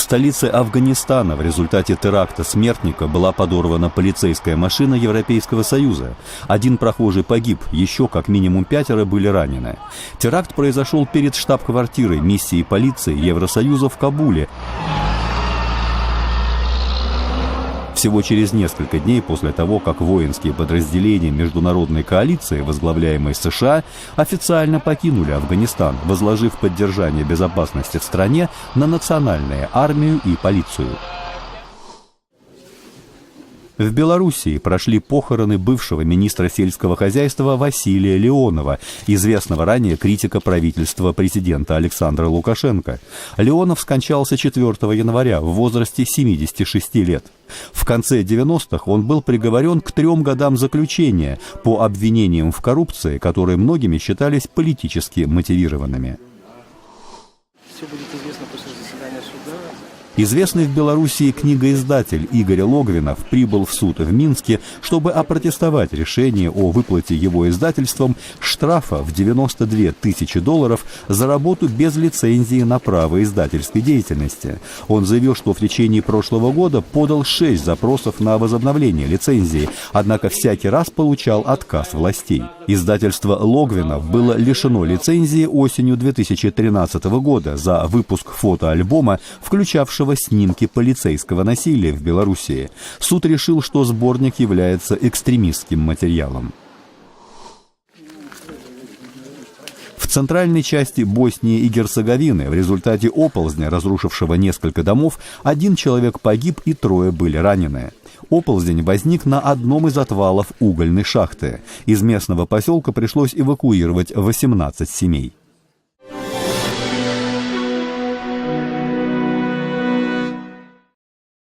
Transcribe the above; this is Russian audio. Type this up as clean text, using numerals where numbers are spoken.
столице Афганистана в результате теракта смертника была подорвана полицейская машина Европейского Союза. Один прохожий погиб, еще как минимум 5 были ранены. Теракт произошел перед штаб-квартирой миссии полиции Евросоюза в Кабуле. Всего через несколько дней после того, как воинские подразделения международной коалиции, возглавляемой США, официально покинули Афганистан, возложив поддержание безопасности в стране на национальную армию и полицию. В Белоруссии прошли похороны бывшего министра сельского хозяйства Василия Леонова, известного ранее критика правительства президента Александра Лукашенко. Леонов скончался 4 января в возрасте 76 лет. В конце 90-х он был приговорен к 3 годам заключения по обвинениям в коррупции, которые многими считались политически мотивированными. Все будет известно после заседания суда. Известный в Белоруссии книгоиздатель Игорь Логвинов прибыл в суд в Минске, чтобы опротестовать решение о выплате его издательством штрафа в $92 тысячи за работу без лицензии на право издательской деятельности. Он заявил, что в течение прошлого года подал 6 запросов на возобновление лицензии, однако всякий раз получал отказ властей. Издательство Логвинов было лишено лицензии осенью 2013 года за выпуск фотоальбома, включавшего снимки полицейского насилия в Белоруссии. Суд решил, что сборник является экстремистским материалом. В центральной части Боснии и Герцеговины в результате оползня, разрушившего несколько домов, 1 человек погиб и 3 были ранены. Оползень возник на одном из отвалов угольной шахты. Из местного поселка пришлось эвакуировать 18 семей.